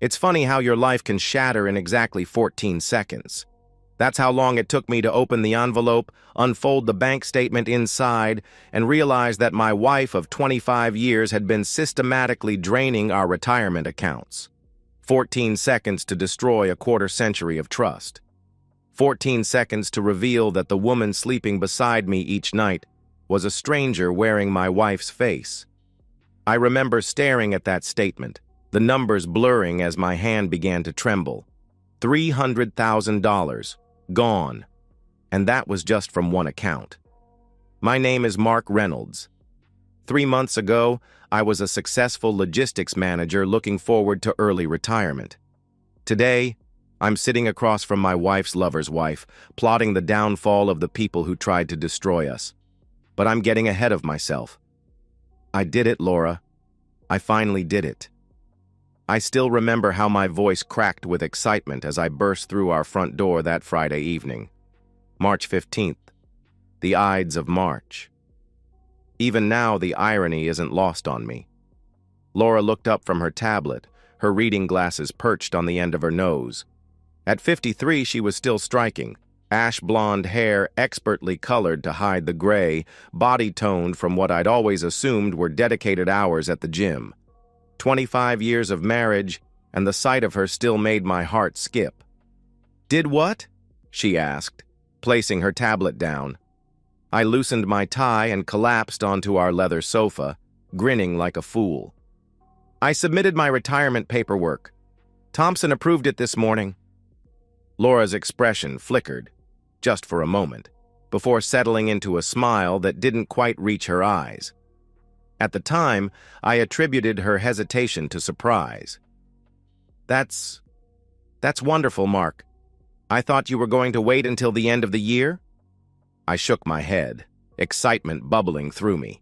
It's funny how your life can shatter in exactly 14 seconds. That's how long it took me to open the envelope, unfold the bank statement inside, and realize that my wife of 25 years had been systematically draining our retirement accounts. 14 seconds to destroy a quarter-century of trust. 14 seconds to reveal that the woman sleeping beside me each night was a stranger wearing my wife's face. I remember staring at that statement, the numbers blurring as my hand began to tremble. $300,000. Gone. And that was just from one account. My name is Mark Reynolds. 3 months ago, I was a successful logistics manager looking forward to early retirement. Today, I'm sitting across from my wife's lover's wife, plotting the downfall of the people who tried to destroy us. But I'm getting ahead of myself. I did it, Laura. I finally did it. I still remember how my voice cracked with excitement as I burst through our front door that Friday evening. March 15th, the Ides of March. Even now, the irony isn't lost on me. Laura looked up from her tablet, her reading glasses perched on the end of her nose. At 53, she was still striking. Ash blonde hair expertly colored to hide the gray, body toned from what I'd always assumed were dedicated hours at the gym. 25 years of marriage, and the sight of her still made my heart skip. "Did what?" she asked, placing her tablet down. I loosened my tie and collapsed onto our leather sofa, grinning like a fool. "I submitted my retirement paperwork. Thompson approved it this morning." Laura's expression flickered, just for a moment, before settling into a smile that didn't quite reach her eyes. At the time, I attributed her hesitation to surprise. That's wonderful, Mark. I thought you were going to wait until the end of the year?" I shook my head, excitement bubbling through me.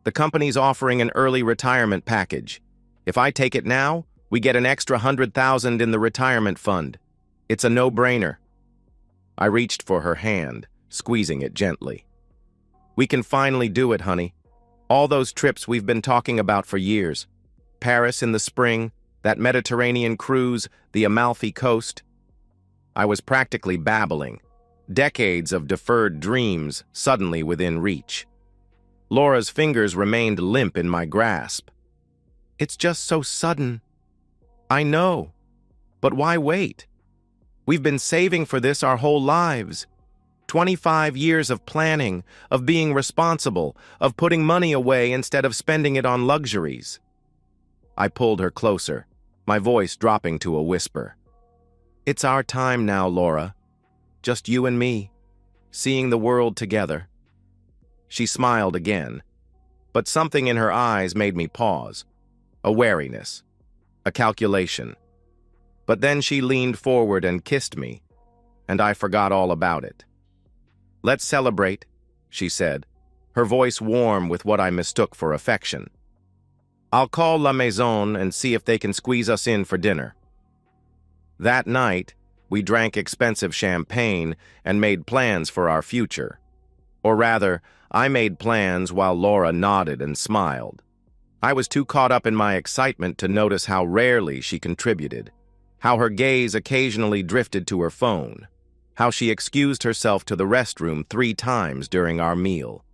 "The company's offering an early retirement package. If I take it now, we get an extra $100,000 in the retirement fund. It's a no-brainer." I reached for her hand, squeezing it gently. "We can finally do it, honey. All those trips we've been talking about for years. Paris in the spring, that Mediterranean cruise, the Amalfi Coast." I was practically babbling. Decades of deferred dreams suddenly within reach. Laura's fingers remained limp in my grasp. "It's just so sudden." "I know. But why wait? We've been saving for this our whole lives. 25 years of planning, of being responsible, of putting money away instead of spending it on luxuries." I pulled her closer, my voice dropping to a whisper. "It's our time now, Laura. Just you and me, seeing the world together." She smiled again, but something in her eyes made me pause. A wariness, a calculation. But then she leaned forward and kissed me, and I forgot all about it. "Let's celebrate," she said, her voice warm with what I mistook for affection. "I'll call La Maison and see if they can squeeze us in for dinner." That night, we drank expensive champagne and made plans for our future. Or rather, I made plans while Laura nodded and smiled. I was too caught up in my excitement to notice how rarely she contributed, how her gaze occasionally drifted to her phone, how she excused herself to the restroom 3 times during our meal.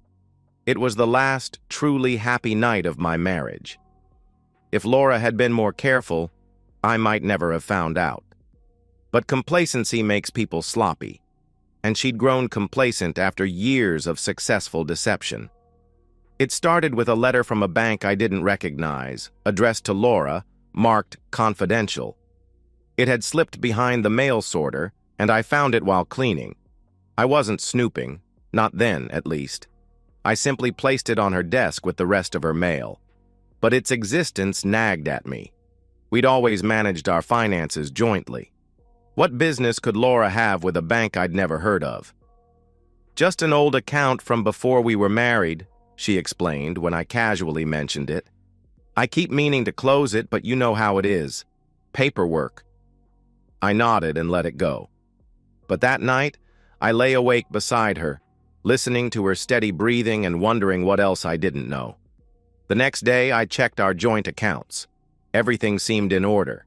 It was the last truly happy night of my marriage. If Laura had been more careful, I might never have found out. But complacency makes people sloppy, and she'd grown complacent after years of successful deception. It started with a letter from a bank I didn't recognize, addressed to Laura, marked confidential. It had slipped behind the mail sorter, and I found it while cleaning. I wasn't snooping, not then, at least. I simply placed it on her desk with the rest of her mail. But its existence nagged at me. We'd always managed our finances jointly. What business could Laura have with a bank I'd never heard of? "Just an old account from before we were married," she explained when I casually mentioned it. "I keep meaning to close it, but you know how it is. Paperwork." I nodded and let it go. But that night, I lay awake beside her, listening to her steady breathing and wondering what else I didn't know. The next day, I checked our joint accounts. Everything seemed in order.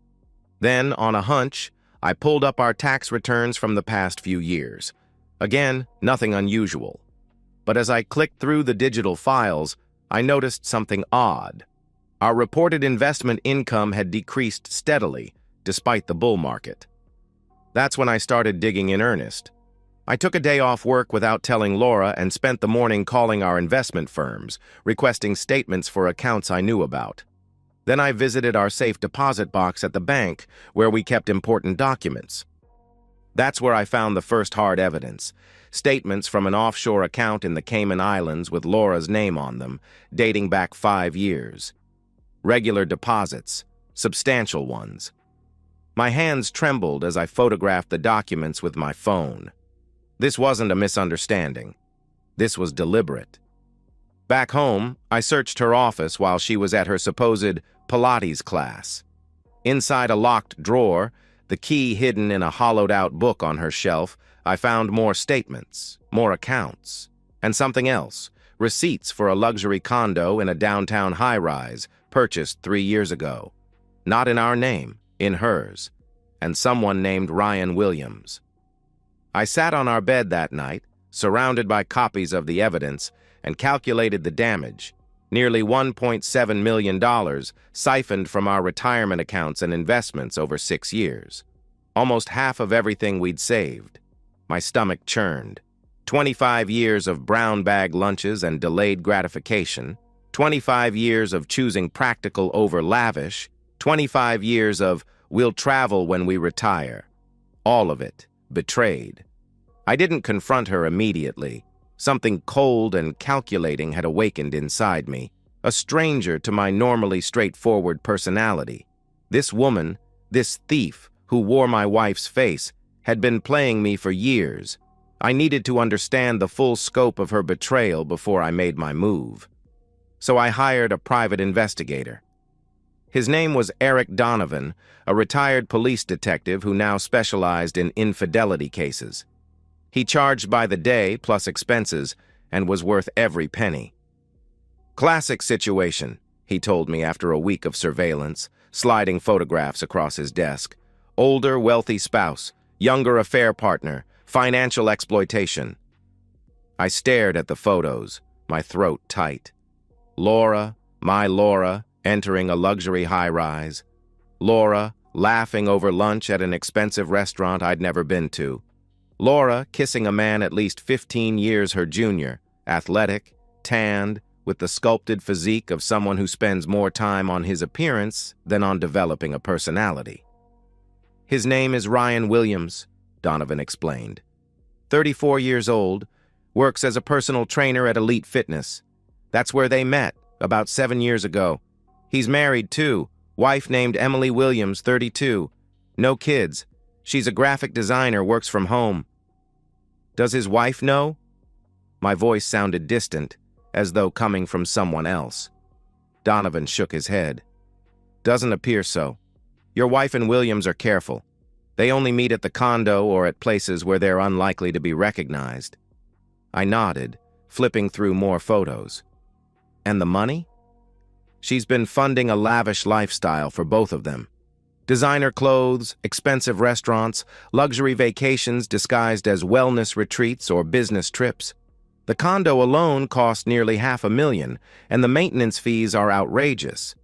Then, on a hunch, I pulled up our tax returns from the past few years. Again, nothing unusual. But as I clicked through the digital files, I noticed something odd. Our reported investment income had decreased steadily, despite the bull market. That's when I started digging in earnest. I took a day off work without telling Laura and spent the morning calling our investment firms, requesting statements for accounts I knew about. Then I visited our safe deposit box at the bank, where we kept important documents. That's where I found the first hard evidence, statements from an offshore account in the Cayman Islands with Laura's name on them, dating back 5 years. Regular deposits, substantial ones. My hands trembled as I photographed the documents with my phone. This wasn't a misunderstanding. This was deliberate. Back home, I searched her office while she was at her supposed Pilates class. Inside a locked drawer, the key hidden in a hollowed-out book on her shelf, I found more statements, more accounts, and something else, receipts for a luxury condo in a downtown high-rise purchased 3 years ago. Not in our name, in hers, and someone named Ryan Williams. I sat on our bed that night, surrounded by copies of the evidence, and calculated the damage, nearly $1.7 million siphoned from our retirement accounts and investments over 6 years. Almost half of everything we'd saved. My stomach churned. 25 years of brown bag lunches and delayed gratification, 25 years of choosing practical over lavish, 25 years of we'll travel when we retire. All of it betrayed. I didn't confront her immediately. Something cold and calculating had awakened inside me, a stranger to my normally straightforward personality. This woman, this thief who wore my wife's face, had been playing me for years. I needed to understand the full scope of her betrayal before I made my move. So I hired a private investigator. His name was Eric Donovan, a retired police detective who now specialized in infidelity cases. He charged by the day plus expenses and was worth every penny. Classic situation, he told me after a week of surveillance, sliding photographs across his desk. Older, wealthy spouse, younger affair partner, financial exploitation. I stared at the photos, my throat tight. Laura, my Laura, entering a luxury high-rise. Laura, laughing over lunch at an expensive restaurant I'd never been to. Laura kissing a man at least 15 years her junior, athletic, tanned, with the sculpted physique of someone who spends more time on his appearance than on developing a personality. His name is Ryan Williams, Donovan explained. 34 years old, works as a personal trainer at Elite Fitness. That's where they met, about 7 years ago. He's married, too. Wife named Emily Williams, 32. No kids. She's a graphic designer, works from home. Does his wife know? My voice sounded distant, as though coming from someone else. Donovan shook his head. Doesn't appear so. Your wife and Williams are careful. They only meet at the condo or at places where they're unlikely to be recognized. I nodded, flipping through more photos. And the money? She's been funding a lavish lifestyle for both of them. Designer clothes, expensive restaurants, luxury vacations disguised as wellness retreats or business trips. The condo alone cost nearly $500,000, and the maintenance fees are outrageous.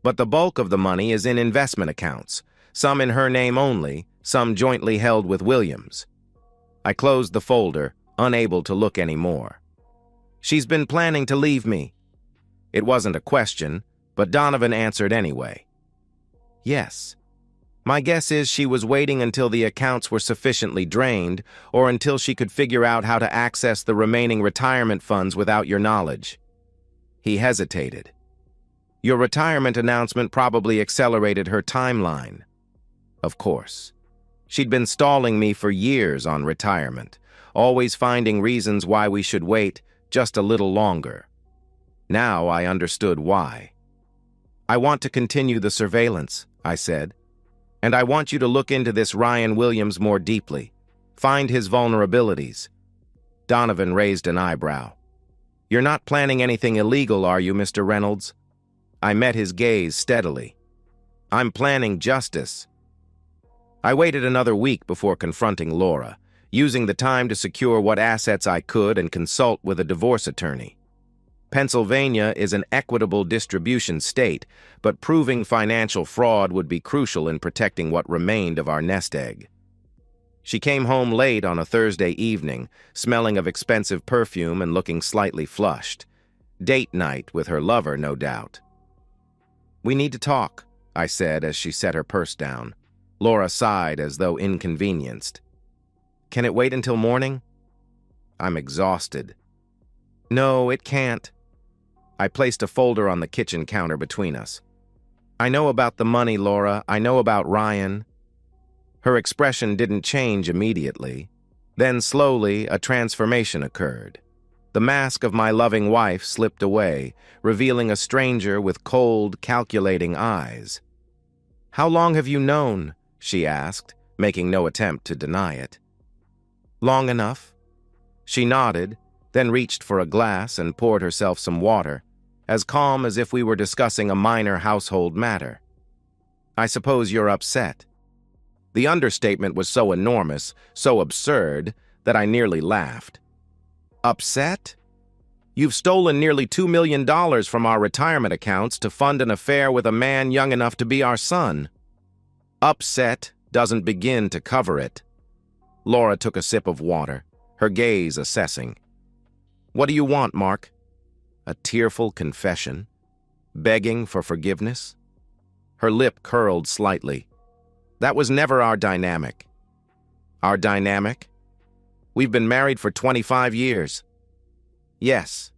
But the bulk of the money is in investment accounts, some in her name only, some jointly held with Williams. I closed the folder, unable to look anymore. She's been planning to leave me. It wasn't a question, but Donovan answered anyway. Yes. My guess is she was waiting until the accounts were sufficiently drained, or until she could figure out how to access the remaining retirement funds without your knowledge. He hesitated. Your retirement announcement probably accelerated her timeline. Of course. She'd been stalling me for years on retirement, always finding reasons why we should wait just a little longer. Now I understood why. I want to continue the surveillance, I said. And I want you to look into this Ryan Williams more deeply. Find his vulnerabilities. Donovan raised an eyebrow. You're not planning anything illegal, are you, Mr. Reynolds? I met his gaze steadily. I'm planning justice. I waited another week before confronting Laura, using the time to secure what assets I could and consult with a divorce attorney. Pennsylvania is an equitable distribution state, but proving financial fraud would be crucial in protecting what remained of our nest egg. She came home late on a Thursday evening, smelling of expensive perfume and looking slightly flushed. Date night with her lover, no doubt. "We need to talk," I said as she set her purse down. Laura sighed as though inconvenienced. "Can it wait until morning?" "I'm exhausted." "No, it can't." I placed a folder on the kitchen counter between us. "I know about the money, Laura. I know about Ryan." Her expression didn't change immediately. Then slowly, a transformation occurred. The mask of my loving wife slipped away, revealing a stranger with cold, calculating eyes. "How long have you known?" she asked, making no attempt to deny it. "Long enough." She nodded, then reached for a glass and poured herself some water, as calm as if we were discussing a minor household matter. "I suppose you're upset." The understatement was so enormous, so absurd, that I nearly laughed. "Upset? You've stolen nearly $2 million from our retirement accounts to fund an affair with a man young enough to be our son. Upset doesn't begin to cover it." Laura took a sip of water, her gaze assessing. "What do you want, Mark? A tearful confession? Begging for forgiveness?" Her lip curled slightly. "That was never our dynamic." "Our dynamic? We've been married for 25 years. "Yes,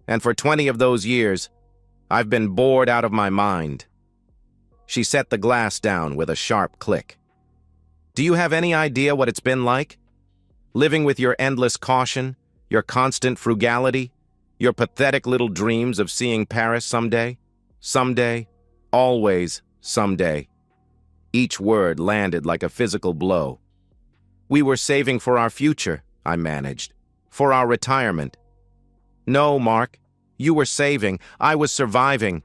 and for 20 of those years, I've been bored out of my mind." She set the glass down with a sharp click. "Do you have any idea what it's been like? Living with your endless caution, your constant frugality, your pathetic little dreams of seeing Paris someday? Someday, always someday." Each word landed like a physical blow. "We were saving for our future," I managed. "For our retirement." "No, Mark. You were saving. I was surviving."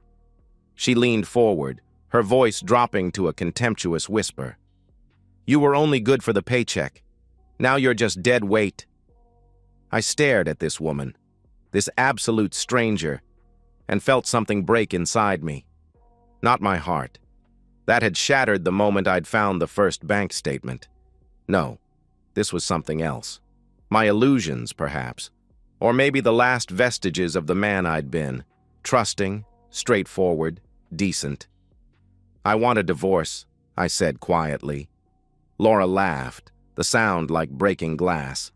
She leaned forward, her voice dropping to a contemptuous whisper. "You were only good for the paycheck. Now you're just dead weight." I stared at this woman, this absolute stranger, and felt something break inside me. Not my heart. That had shattered the moment I'd found the first bank statement. No, this was something else. My illusions, perhaps. Or maybe the last vestiges of the man I'd been. Trusting, straightforward, decent. "I want a divorce," I said quietly. Laura laughed, the sound like breaking glass.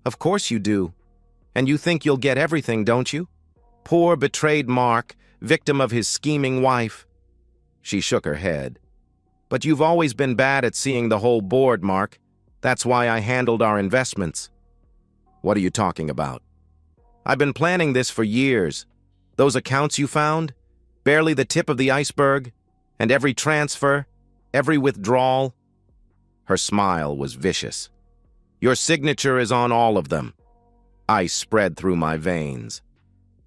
"Of course you do. And you think you'll get everything, don't you? Poor betrayed Mark, victim of his scheming wife." She shook her head. "But you've always been bad at seeing the whole board, Mark. That's why I handled our investments." "What are you talking about?" "I've been planning this for years. Those accounts you found, barely the tip of the iceberg, and every transfer, every withdrawal." Her smile was vicious. "Your signature is on all of them." Ice spread through my veins.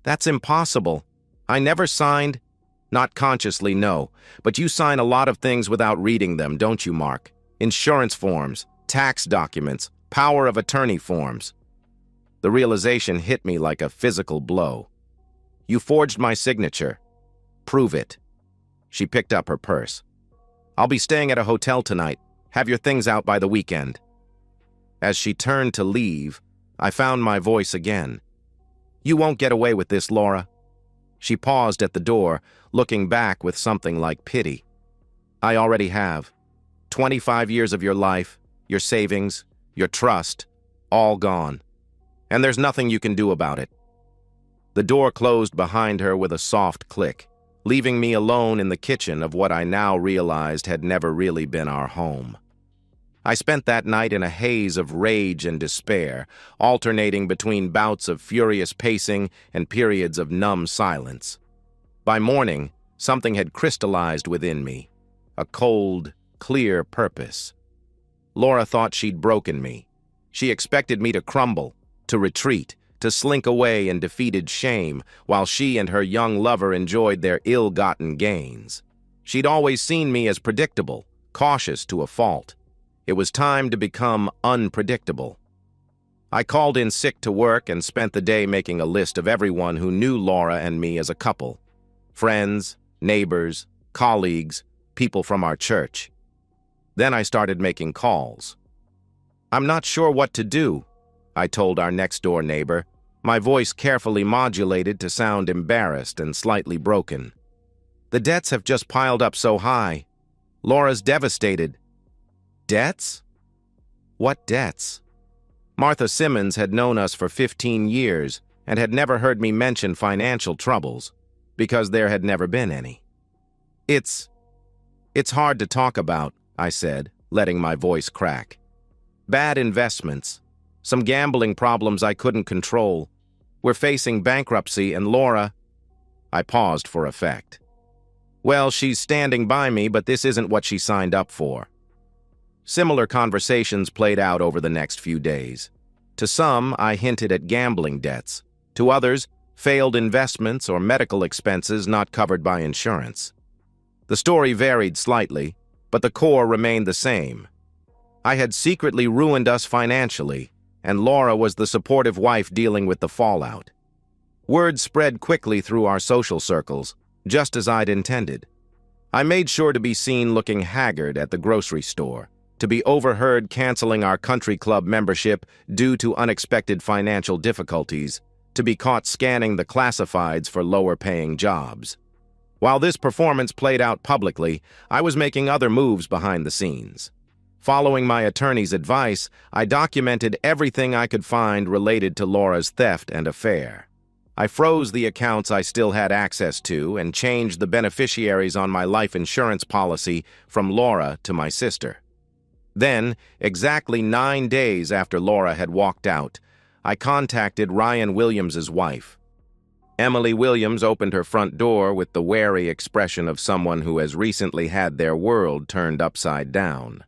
"That's impossible. I never signed—" "Not consciously, no. But you sign a lot of things without reading them, don't you, Mark? Insurance forms, tax documents, power of attorney forms." The realization hit me like a physical blow. "You forged my signature. Prove it." She picked up her purse. "I'll be staying at a hotel tonight. Have your things out by the weekend." As she turned to leave, I found my voice again. "You won't get away with this, Laura." She paused at the door, looking back with something like pity. "I already have. 25 years of your life, your savings, your trust, all gone. And there's nothing you can do about it." The door closed behind her with a soft click, leaving me alone in the kitchen of what I now realized had never really been our home. I spent that night in a haze of rage and despair, alternating between bouts of furious pacing and periods of numb silence. By morning, something had crystallized within me, a cold, clear purpose. Laura thought she'd broken me. She expected me to crumble, to retreat, to slink away in defeated shame, while she and her young lover enjoyed their ill-gotten gains. She'd always seen me as predictable, cautious to a fault. It was time to become unpredictable. I called in sick to work and spent the day making a list of everyone who knew Laura and me as a couple. Friends, neighbors, colleagues, people from our church. Then I started making calls. "I'm not sure what to do," I told our next-door neighbor, my voice carefully modulated to sound embarrassed and slightly broken. "The debts have just piled up so high. Laura's devastated." "Debts? What debts?" Martha Simmons had known us for 15 years and had never heard me mention financial troubles, because there had never been any. It's hard to talk about," I said, letting my voice crack. "Bad investments, some gambling problems I couldn't control. We're facing bankruptcy and Laura—" I paused for effect. "Well, she's standing by me, but this isn't what she signed up for." Similar conversations played out over the next few days. To some, I hinted at gambling debts. To others, failed investments or medical expenses not covered by insurance. The story varied slightly, but the core remained the same. I had secretly ruined us financially, and Laura was the supportive wife dealing with the fallout. Word spread quickly through our social circles, just as I'd intended. I made sure to be seen looking haggard at the grocery store, to be overheard canceling our country club membership due to unexpected financial difficulties, to be caught scanning the classifieds for lower-paying jobs. While this performance played out publicly, I was making other moves behind the scenes. Following my attorney's advice, I documented everything I could find related to Laura's theft and affair. I froze the accounts I still had access to and changed the beneficiaries on my life insurance policy from Laura to my sister. Then, exactly 9 days after Laura had walked out, I contacted Ryan Williams's wife. Emily Williams opened her front door with the wary expression of someone who has recently had their world turned upside down.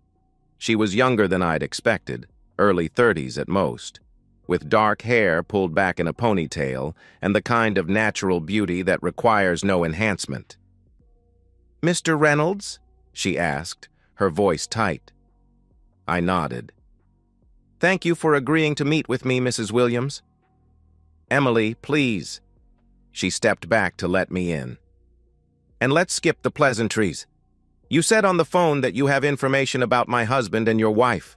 She was younger than I'd expected, early 30s at most, with dark hair pulled back in a ponytail and the kind of natural beauty that requires no enhancement. "Mr. Reynolds?" she asked, her voice tight. I nodded. "Thank you for agreeing to meet with me, Mrs. Williams." "Emily, please." She stepped back to let me in. "And let's skip the pleasantries. You said on the phone that you have information about my husband and your wife."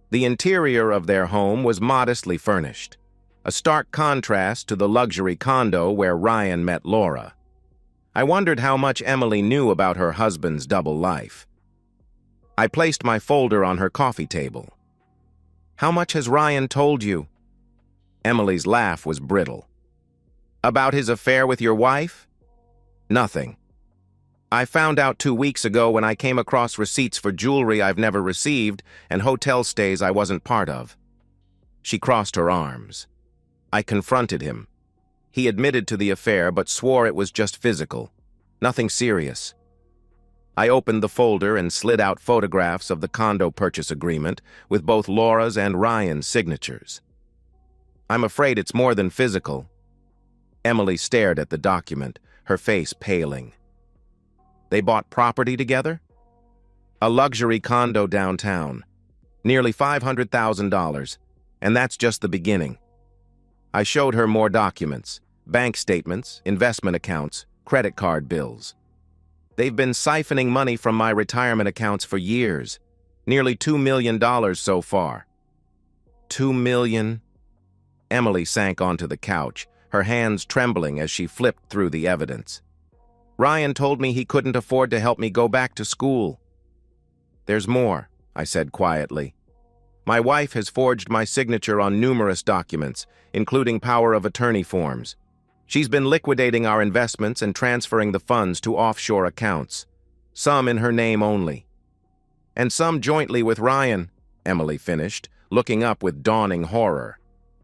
The interior of their home was modestly furnished, a stark contrast to the luxury condo where Ryan met Laura. I wondered how much Emily knew about her husband's double life. I placed my folder on her coffee table. "How much has Ryan told you?" Emily's laugh was brittle. "About his affair with your wife?" "Nothing. I found out 2 weeks ago when I came across receipts for jewelry I've never received and hotel stays I wasn't part of." She crossed her arms. I confronted him. He admitted to the affair but swore it was just physical. Nothing serious. I opened the folder and slid out photographs of the condo purchase agreement with both Laura's and Ryan's signatures. "I'm afraid it's more than physical." Emily stared at the document, her face paling. "They bought property together?" "A luxury condo downtown. Nearly $500,000, and that's just the beginning." I showed her more documents, bank statements, investment accounts, credit card bills. "They've been siphoning money from my retirement accounts for years. Nearly $2 million so far." $2 million? Emily sank onto the couch, her hands trembling as she flipped through the evidence. "Ryan told me he couldn't afford to help me go back to school." "There's more," I said quietly. "My wife has forged my signature on numerous documents, including power of attorney forms. She's been liquidating our investments and transferring the funds to offshore accounts, some in her name only. And some jointly with Ryan," Emily finished, looking up with dawning horror.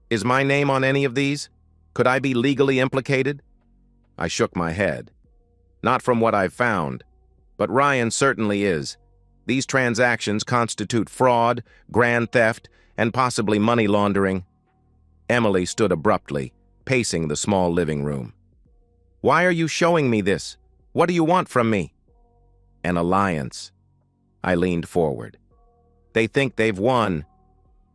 "Is my name on any of these? Could I be legally implicated?" I shook my head. "Not from what I've found, but Ryan certainly is. These transactions constitute fraud, grand theft, and possibly money laundering." Emily stood abruptly, pacing the small living room. "Why are you showing me this? What do you want from me?" "An alliance." I leaned forward. They think they've won.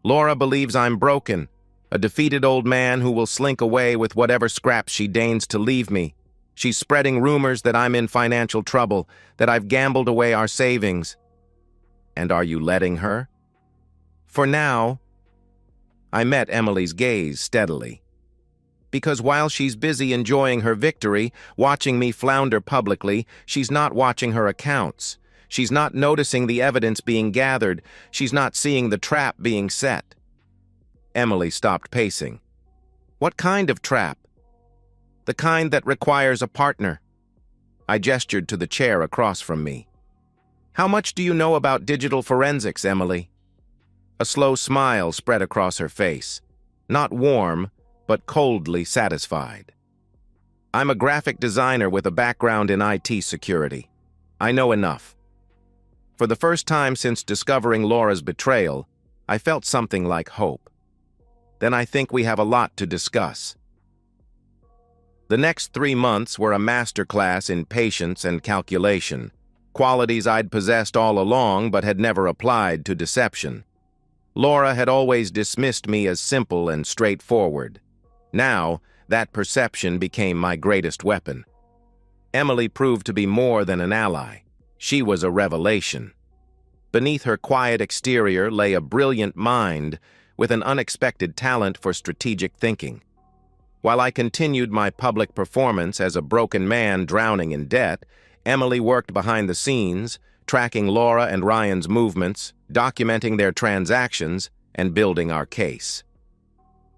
Laura believes I'm broken, a defeated old man who will slink away with whatever scraps she deigns to leave me. She's spreading rumors that I'm in financial trouble, that I've gambled away our savings. And are you letting her? For now. I met Emily's gaze steadily. Because while she's busy enjoying her victory, watching me flounder publicly, she's not watching her accounts. She's not noticing the evidence being gathered. She's not seeing the trap being set. Emily stopped pacing. What kind of trap? The kind that requires a partner. I gestured to the chair across from me. How much do you know about digital forensics, Emily? A slow smile spread across her face. Not warm, but coldly satisfied. I'm a graphic designer with a background in IT security. I know enough. For the first time since discovering Laura's betrayal, I felt something like hope. Then I think we have a lot to discuss. The next 3 months were a masterclass in patience and calculation, qualities I'd possessed all along but had never applied to deception. Laura had always dismissed me as simple and straightforward. Now, that perception became my greatest weapon. Emily proved to be more than an ally. She was a revelation. Beneath her quiet exterior lay a brilliant mind with an unexpected talent for strategic thinking. While I continued my public performance as a broken man drowning in debt, Emily worked behind the scenes, tracking Laura and Ryan's movements, documenting their transactions, and building our case.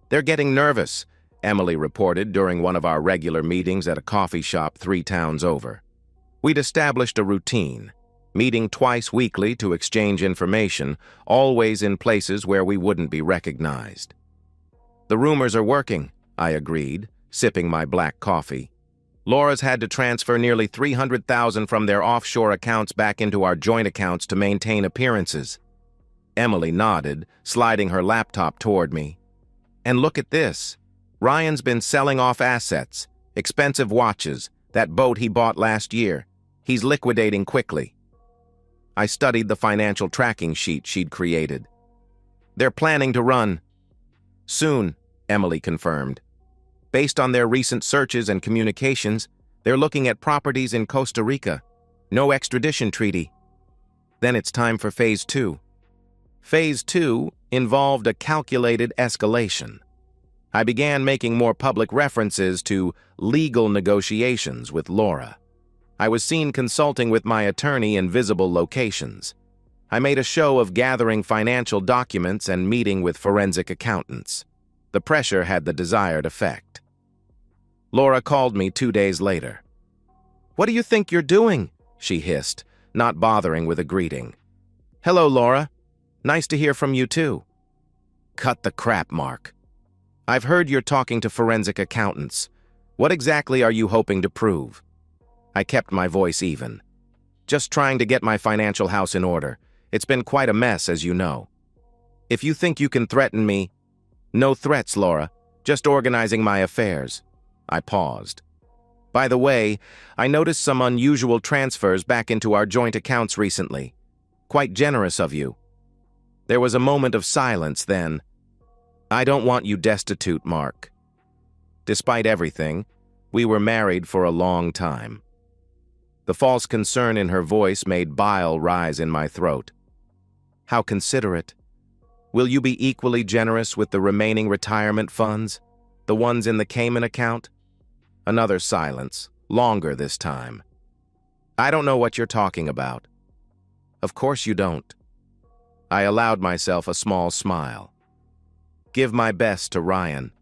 They're getting nervous, Emily reported during one of our regular meetings at a coffee shop 3 towns over. We'd established a routine, meeting twice weekly to exchange information, always in places where we wouldn't be recognized. The rumors are working, I agreed, sipping my black coffee. Laura's had to transfer nearly $300,000 from their offshore accounts back into our joint accounts to maintain appearances. Emily nodded, sliding her laptop toward me. And look at this. Ryan's been selling off assets, expensive watches, that boat he bought last year. He's liquidating quickly. I studied the financial tracking sheet she'd created. They're planning to run. Soon, Emily confirmed. Based on their recent searches and communications, they're looking at properties in Costa Rica. No extradition treaty. Then it's time for Phase 2. Phase 2 involved a calculated escalation. I began making more public references to legal negotiations with Laura. I was seen consulting with my attorney in visible locations. I made a show of gathering financial documents and meeting with forensic accountants. The pressure had the desired effect. Laura called me 2 days later. "What do you think you're doing?" she hissed, not bothering with a greeting. "Hello, Laura. Nice to hear from you too." "Cut the crap, Mark. I've heard you're talking to forensic accountants. What exactly are you hoping to prove?" I kept my voice even. "Just trying to get my financial house in order. It's been quite a mess, as you know. If you think you can threaten me..." "No threats, Laura. Just organizing my affairs." I paused. "By the way, I noticed some unusual transfers back into our joint accounts recently. Quite generous of you." There was a moment of silence then. "I don't want you destitute, Mark." Despite everything, we were married for a long time. The false concern in her voice made bile rise in my throat. "How considerate. Will you be equally generous with the remaining retirement funds? The ones in the Cayman account?" Another silence, longer this time. "I don't know what you're talking about." "Of course you don't." I allowed myself a small smile. "Give my best to Ryan."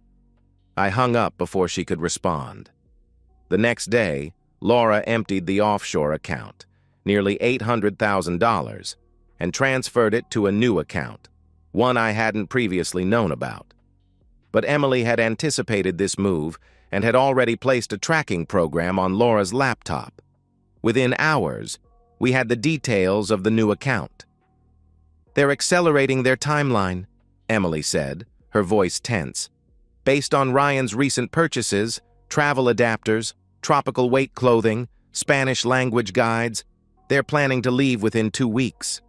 I hung up before she could respond. The next day, Laura emptied the offshore account, nearly $800,000, and transferred it to a new account, one I hadn't previously known about. But Emily had anticipated this move and had already placed a tracking program on Laura's laptop. Within hours, we had the details of the new account. "They're accelerating their timeline," Emily said, her voice tense. "Based on Ryan's recent purchases, travel adapters, tropical weight clothing, Spanish language guides, they're planning to leave within 2 weeks."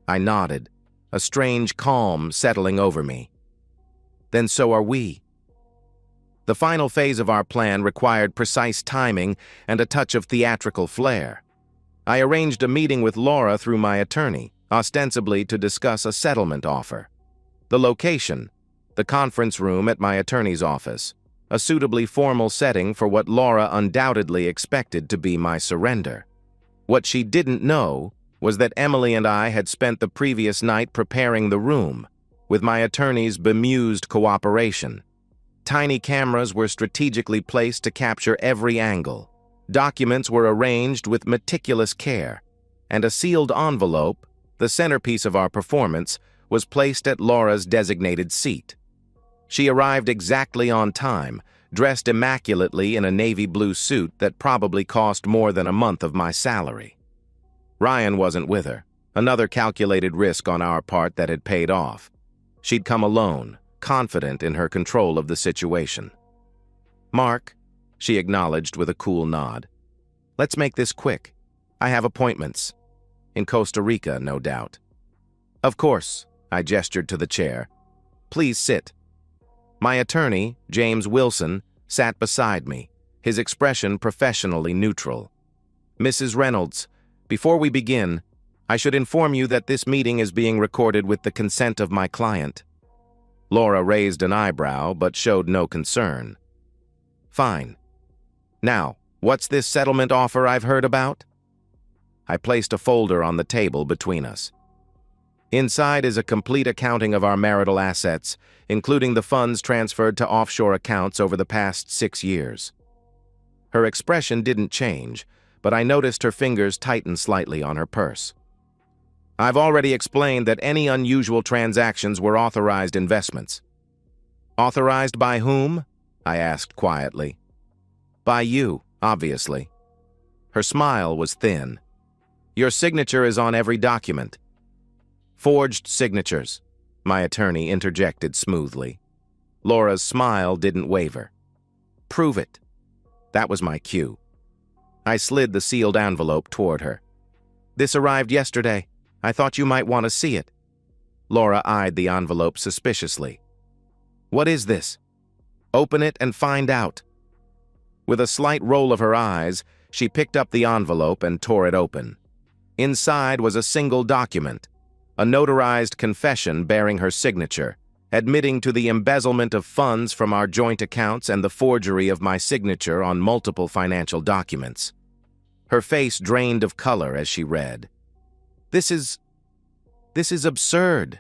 I nodded. a strange calm settling over me. Then so are we. The final phase of our plan required precise timing and a touch of theatrical flair. I arranged a meeting with Laura through my attorney, ostensibly to discuss a settlement offer. The location, the conference room at my attorney's office, a suitably formal setting for what Laura undoubtedly expected to be my surrender. What she didn't know was that Emily and I had spent the previous night preparing the room, with my attorney's bemused cooperation. Tiny cameras were strategically placed to capture every angle. Documents were arranged with meticulous care, and a sealed envelope, the centerpiece of our performance, was placed at Laura's designated seat. She arrived exactly on time, dressed immaculately in a navy blue suit that probably cost more than a month of my salary. Ryan wasn't with her, another calculated risk on our part that had paid off. She'd come alone, confident in her control of the situation. "Mark," she acknowledged with a cool nod. "Let's make this quick. I have appointments. In Costa Rica, no doubt." "Of course," I gestured to the chair. "Please sit." My attorney, James Wilson, sat beside me, his expression professionally neutral. "Mrs. Reynolds, before we begin, I should inform you that this meeting is being recorded with the consent of my client." Laura raised an eyebrow but showed no concern. "Fine. Now, what's this settlement offer I've heard about?" I placed a folder on the table between us. Inside is a complete accounting of our marital assets, including the funds transferred to offshore accounts over the past 6 years. Her expression didn't change, but I noticed her fingers tighten slightly on her purse. "I've already explained that any unusual transactions were authorized investments." "Authorized by whom?" I asked quietly. "By you, obviously." Her smile was thin. "Your signature is on every document." "Forged signatures," my attorney interjected smoothly. Laura's smile didn't waver. "Prove it." That was my cue. I slid the sealed envelope toward her. "This arrived yesterday. I thought you might want to see it." Laura eyed the envelope suspiciously. "What is this?" "Open it and find out." With a slight roll of her eyes, she picked up the envelope and tore it open. Inside was a single document, a notarized confession bearing her signature, admitting to the embezzlement of funds from our joint accounts and the forgery of my signature on multiple financial documents. Her face drained of color as she read. This is absurd.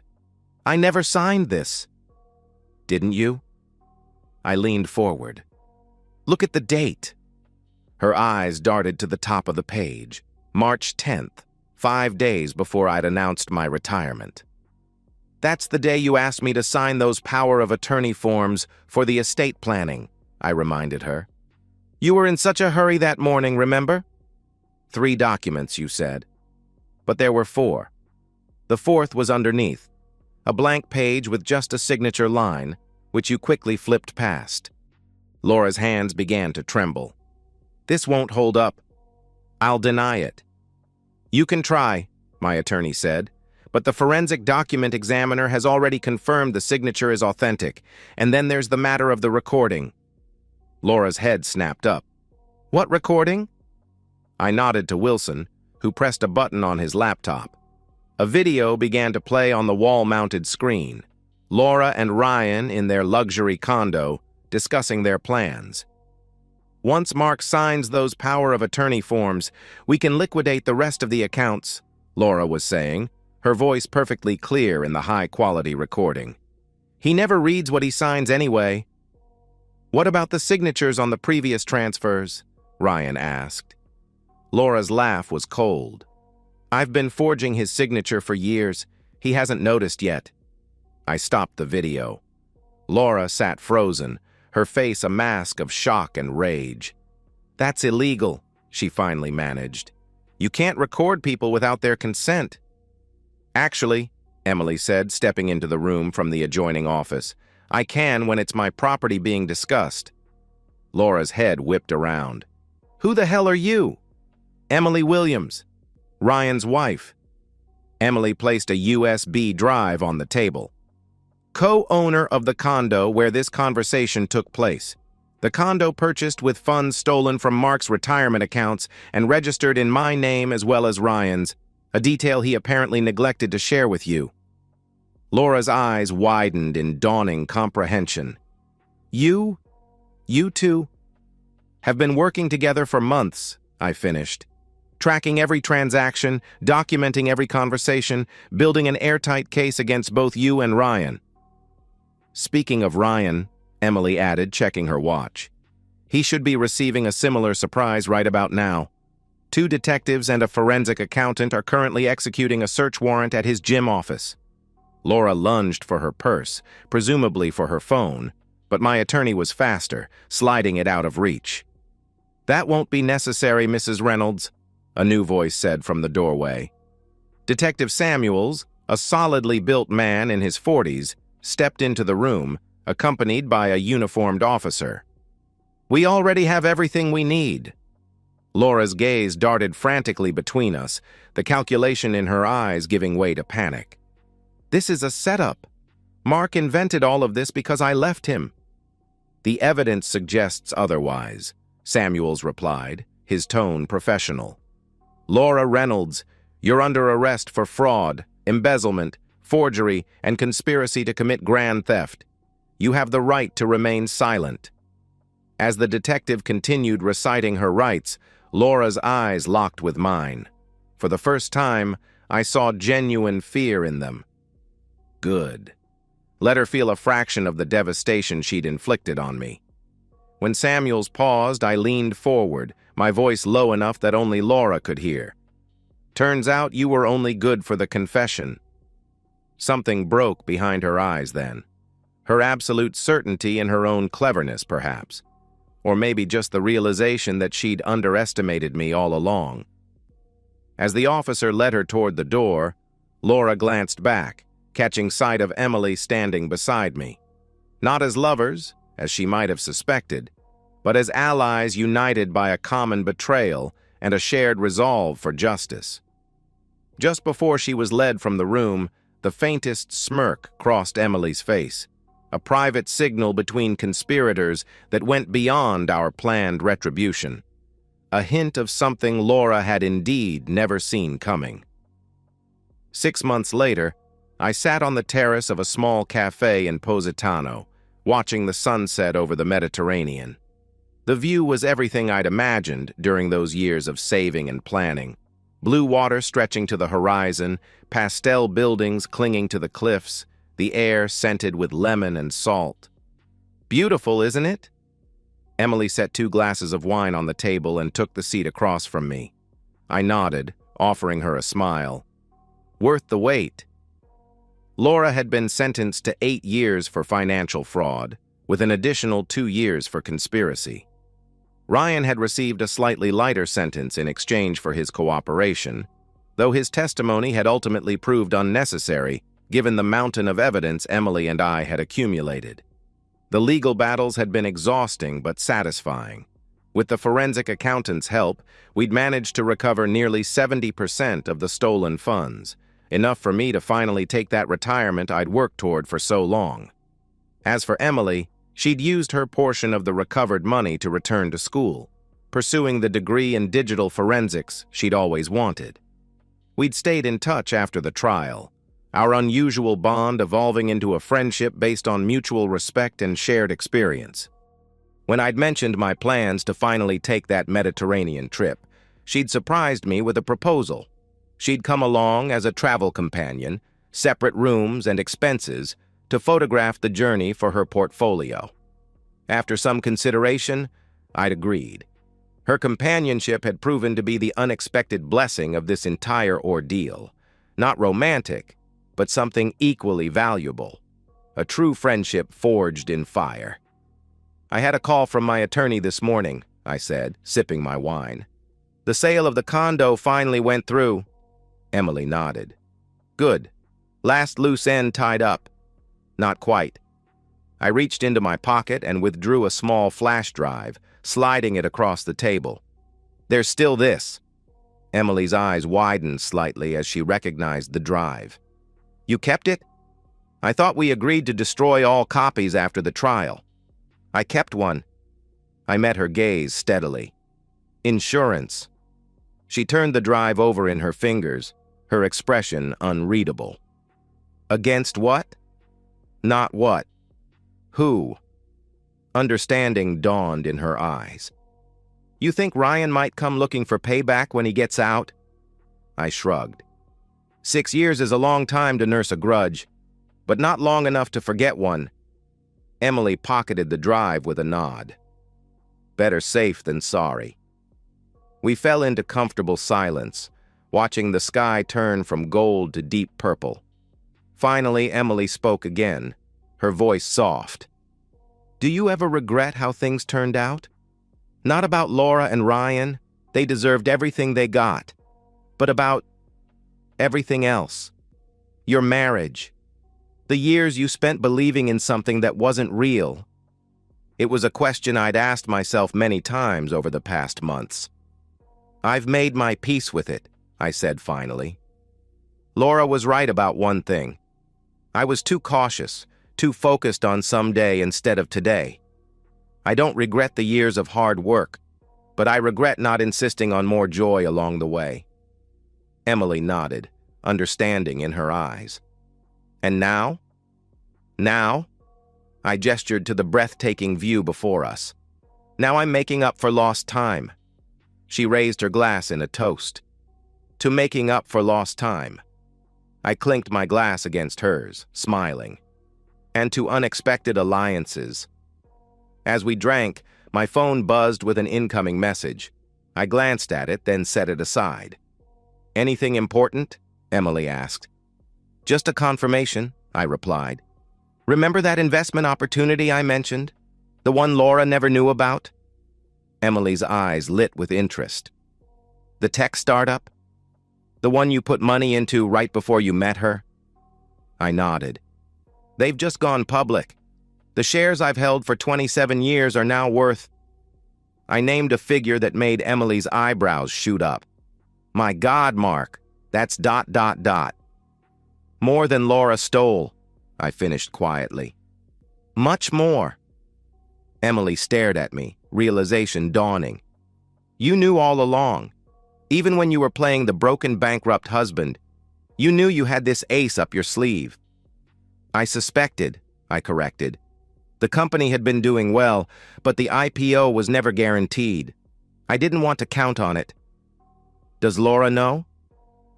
I never signed this." "Didn't you?" I leaned forward. "Look at the date." Her eyes darted to the top of the page. March 10th, 5 days before I'd announced my retirement. "That's the day you asked me to sign those power of attorney forms for the estate planning," I reminded her. "You were in such a hurry that morning, remember?" "3 documents, you said." But there were 4. The 4th was underneath, a blank page with just a signature line, which you quickly flipped past. Laura's hands began to tremble. "This won't hold up. I'll deny it." "You can try," my attorney said, "but the forensic document examiner has already confirmed the signature is authentic, and then there's the matter of the recording." Laura's head snapped up. "What recording?" I nodded to Wilson, who pressed a button on his laptop. A video began to play on the wall-mounted screen. Laura and Ryan in their luxury condo, discussing their plans. "Once Mark signs those power of attorney forms, we can liquidate the rest of the accounts," Laura was saying, her voice perfectly clear in the high-quality recording. "He never reads what he signs anyway." "What about the signatures on the previous transfers?" Ryan asked. Laura's laugh was cold. "I've been forging his signature for years. He hasn't noticed yet." I stopped the video. Laura sat frozen, her face a mask of shock and rage. "That's illegal," she finally managed. "You can't record people without their consent." "Actually," Emily said, stepping into the room from the adjoining office, "I can when it's my property being discussed." Laura's head whipped around. "Who the hell are you?" "Emily Williams, Ryan's wife." Emily placed a USB drive on the table. Co-owner of the condo where this conversation took place. The condo purchased with funds stolen from Mark's retirement accounts and registered in my name as well as Ryan's, a detail he apparently neglected to share with you. Laura's eyes widened in dawning comprehension. You two, have been working together for months, I finished. Tracking every transaction, documenting every conversation, building an airtight case against both you and Ryan. Speaking of Ryan, Emily added, checking her watch. He should be receiving a similar surprise right about now. 2 detectives and a forensic accountant are currently executing a search warrant at his gym office. Laura lunged for her purse, presumably for her phone, but my attorney was faster, sliding it out of reach. That won't be necessary, Mrs. Reynolds, a new voice said from the doorway. Detective Samuels, a solidly built man in his 40s, stepped into the room, accompanied by a uniformed officer. We already have everything we need. Laura's gaze darted frantically between us, the calculation in her eyes giving way to panic. This is a setup. Mark invented all of this because I left him. The evidence suggests otherwise, Samuels replied, his tone professional. Laura Reynolds, you're under arrest for fraud, embezzlement, forgery, and conspiracy to commit grand theft. You have the right to remain silent. As the detective continued reciting her rights, Laura's eyes locked with mine. For the first time, I saw genuine fear in them. Good. Let her feel a fraction of the devastation she'd inflicted on me. When Samuels paused, I leaned forward, my voice low enough that only Laura could hear. Turns out you were only good for the confession. Something broke behind her eyes then. Her absolute certainty in her own cleverness, perhaps. Or maybe just the realization that she'd underestimated me all along. As the officer led her toward the door, Laura glanced back, catching sight of Emily standing beside me. Not as lovers, as she might have suspected, but as allies united by a common betrayal and a shared resolve for justice. Just before she was led from the room, the faintest smirk crossed Emily's face, a private signal between conspirators that went beyond our planned retribution. A hint of something Laura had indeed never seen coming. 6 months later, I sat on the terrace of a small cafe in Positano, watching the sunset over the Mediterranean. The view was everything I'd imagined during those years of saving and planning. Blue water stretching to the horizon, pastel buildings clinging to the cliffs, the air scented with lemon and salt. Beautiful, isn't it? Emily set 2 glasses of wine on the table and took the seat across from me. I nodded, offering her a smile. Worth the wait. Laura had been sentenced to 8 years for financial fraud, with an additional 2 years for conspiracy. Ryan had received a slightly lighter sentence in exchange for his cooperation, though his testimony had ultimately proved unnecessary given the mountain of evidence Emily and I had accumulated. The legal battles had been exhausting but satisfying. With the forensic accountant's help, we'd managed to recover nearly 70% of the stolen funds, enough for me to finally take that retirement I'd worked toward for so long. As for Emily, she'd used her portion of the recovered money to return to school, pursuing the degree in digital forensics she'd always wanted. We'd stayed in touch after the trial, our unusual bond evolving into a friendship based on mutual respect and shared experience. When I'd mentioned my plans to finally take that Mediterranean trip, she'd surprised me with a proposal. She'd come along as a travel companion, separate rooms and expenses, to photograph the journey for her portfolio. After some consideration, I'd agreed. Her companionship had proven to be the unexpected blessing of this entire ordeal. Not romantic, but something equally valuable. A true friendship forged in fire. I had a call from my attorney this morning, I said, sipping my wine. The sale of the condo finally went through. Emily nodded. Good. Last loose end tied up. Not quite. I reached into my pocket and withdrew a small flash drive, sliding it across the table. There's still this. Emily's eyes widened slightly as she recognized the drive. You kept it? I thought we agreed to destroy all copies after the trial. I kept one. I met her gaze steadily. Insurance. She turned the drive over in her fingers, her expression unreadable. Against what? Not what. Who? Understanding dawned in her eyes. You think Ryan might come looking for payback when he gets out? I shrugged. 6 years is a long time to nurse a grudge, but not long enough to forget one. Emily pocketed the drive with a nod. Better safe than sorry. We fell into comfortable silence, watching the sky turn from gold to deep purple. Finally, Emily spoke again, her voice soft. Do you ever regret how things turned out? Not about Laura and Ryan, they deserved everything they got, but about everything else. Your marriage. The years you spent believing in something that wasn't real. It was a question I'd asked myself many times over the past months. I've made my peace with it, I said finally. Laura was right about one thing. I was too cautious, too focused on someday instead of today. I don't regret the years of hard work, but I regret not insisting on more joy along the way. Emily nodded, understanding in her eyes. And now? Now? I gestured to the breathtaking view before us. Now I'm making up for lost time. She raised her glass in a toast. To making up for lost time. I clinked my glass against hers, smiling. And to unexpected alliances. As we drank, my phone buzzed with an incoming message. I glanced at it, then set it aside. Anything important? Emily asked. Just a confirmation, I replied. Remember that investment opportunity I mentioned? The one Laura never knew about? Emily's eyes lit with interest. The tech startup? The one you put money into right before you met her? I nodded. They've just gone public. The shares I've held for 27 years are now worth... I named a figure that made Emily's eyebrows shoot up. My God, Mark, that's ... More than Laura stole, I finished quietly. Much more. Emily stared at me, realization dawning. You knew all along. Even when you were playing the broken bankrupt husband, you knew you had this ace up your sleeve. I suspected, I corrected. The company had been doing well, but the IPO was never guaranteed. I didn't want to count on it. Does Laura know?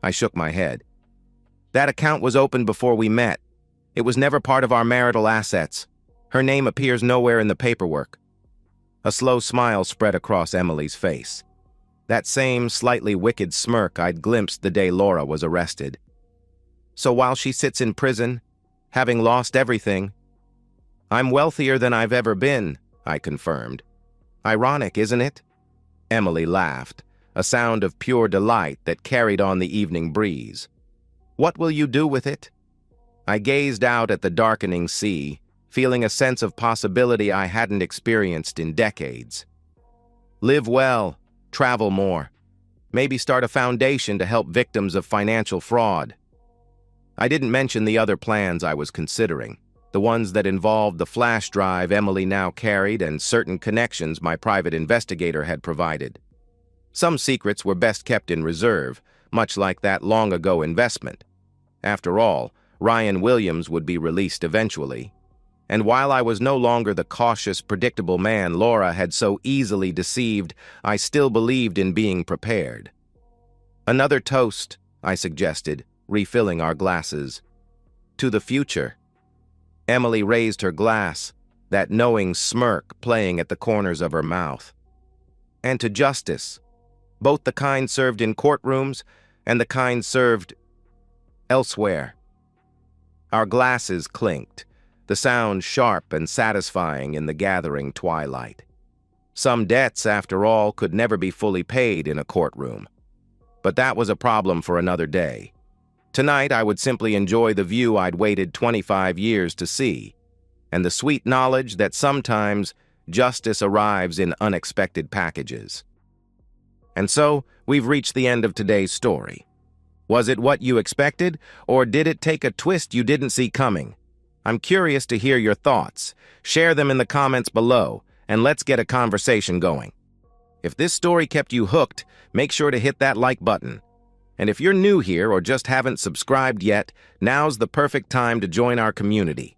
I shook my head. That account was opened before we met. It was never part of our marital assets. Her name appears nowhere in the paperwork. A slow smile spread across Emily's face. That same slightly wicked smirk I'd glimpsed the day Laura was arrested. So while she sits in prison, having lost everything, I'm wealthier than I've ever been, I confirmed. Ironic, isn't it? Emily laughed, a sound of pure delight that carried on the evening breeze. What will you do with it? I gazed out at the darkening sea, feeling a sense of possibility I hadn't experienced in decades. Live well, travel more. Maybe start a foundation to help victims of financial fraud. I didn't mention the other plans I was considering. The ones that involved the flash drive Emily now carried and certain connections my private investigator had provided. Some secrets were best kept in reserve, much like that long-ago investment. After all, Ryan Williams would be released eventually. And while I was no longer the cautious, predictable man Laura had so easily deceived, I still believed in being prepared. Another toast, I suggested, refilling our glasses. To the future. Emily raised her glass, that knowing smirk playing at the corners of her mouth. And to justice, both the kind served in courtrooms and the kind served elsewhere. Our glasses clinked, the sound sharp and satisfying in the gathering twilight. Some debts, after all, could never be fully paid in a courtroom. But that was a problem for another day. Tonight, I would simply enjoy the view I'd waited 25 years to see, and the sweet knowledge that sometimes justice arrives in unexpected packages. And so, we've reached the end of today's story. Was it what you expected, or did it take a twist you didn't see coming? I'm curious to hear your thoughts. Share them in the comments below, and let's get a conversation going. If this story kept you hooked, make sure to hit that like button. And if you're new here or just haven't subscribed yet, now's the perfect time to join our community.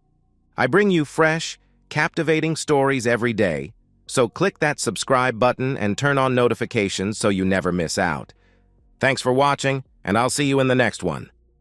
I bring you fresh, captivating stories every day, so click that subscribe button and turn on notifications so you never miss out. Thanks for watching, and I'll see you in the next one.